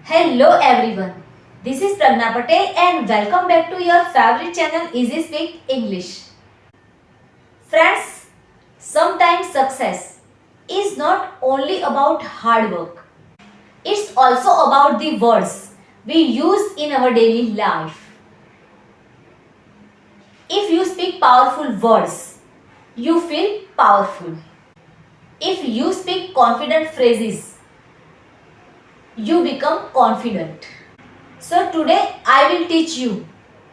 Hello everyone. This is Pragna Patel and welcome back to your favorite channel Easy Speak English. Friends, sometimes success is not only about hard work. It's also about the words we use in our daily life. If you speak powerful words, you feel powerful. If you speak confident phrases, you become confident. So today I will teach you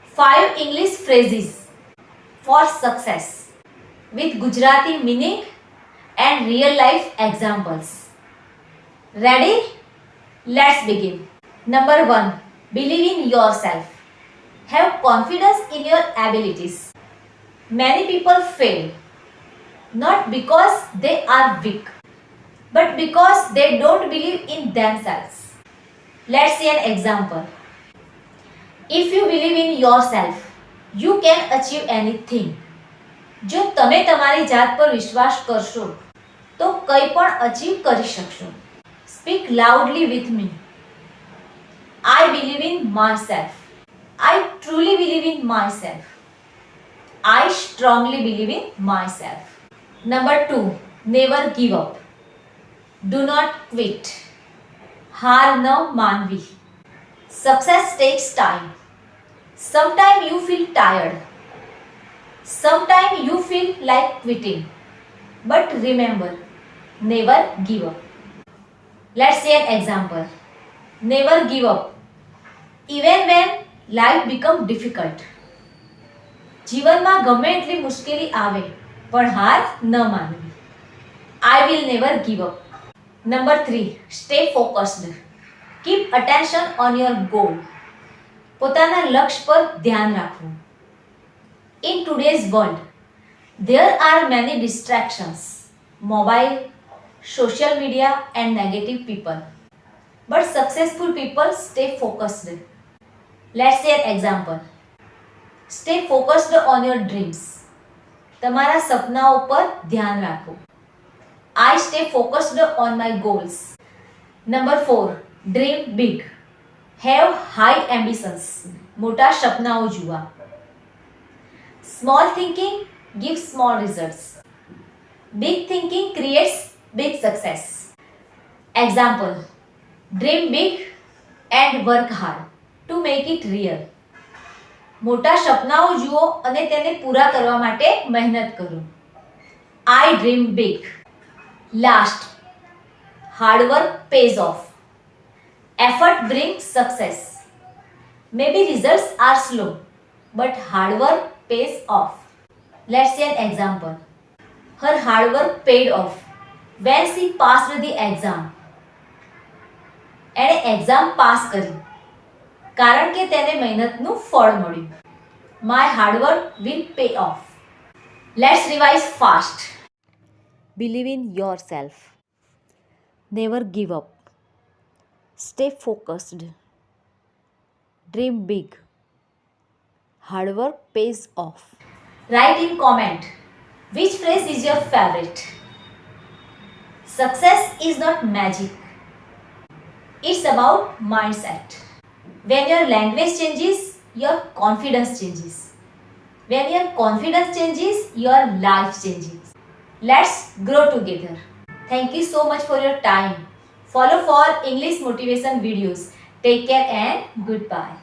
5 English phrases for success with Gujarati meaning and real life examples. Ready? Let's begin. Number 1. Believe in yourself. Have confidence in your abilities. Many people fail not because they are weak but because they don't believe in themselves. Let's see an example. If you believe in yourself, you can achieve anything. જો તમે તમારી જાત પર વિશ્વાસ કરશો તો કંઈ પણ અચીવ કરી શકશો. Speak loudly with me. I believe in myself. I truly believe in myself. I strongly believe in myself. Number 2. Never give up. Do not quit. હાર ન માનવી. Success takes time. Sometimes you feel tired. Sometimes you feel like quitting. But remember, never give up. Let's see an example. Never give up. Even when life becomes difficult. જીવનમાં ગમે એટલી મુશ્કેલી આવે પણ હાર ન માનવી. I will never give up. Number 3. Stay focused. Keep attention on your goal. પોતાના લક્ષ્ય પર ધ્યાન રાખવું. In today's world, there are many distractions. Mobile, social media and negative people. But successful people stay focused. Let's see an example. Stay focused on your dreams. તમારા સપનાઓ પર ધ્યાન રાખો. I stay focused on my goals. Number 4. Dream big. Have high ambitions. મોટા સપનાઓ જુઓ. Small thinking gives small results. Big thinking creates big success. Example. Dream big and work hard to make it real. મોટા સપનાઓ જુઓ અને તેને પૂરા કરવા માટે મહેનત કરો. I dream big. Last. Hard work pays off. Effort brings success. Maybe results are slow, but hard work pays off. Let's see an example. Her hard work paid off when she passed the exam. એણે exam pass કરી કારણ કે તેને મહેનતનું ફળ મળ્યું. My hard work will pay off. Let's revise fast. Believe in yourself. Never give up. Stay focused. Dream big. Hard work pays off. Write in comment which phrase is your favorite. Success is not magic. It's about mindset. When your language changes, your confidence changes. When your confidence changes, your life changes. Let's grow together. Thank you so much for your time. Follow for English motivation videos. Take care and goodbye.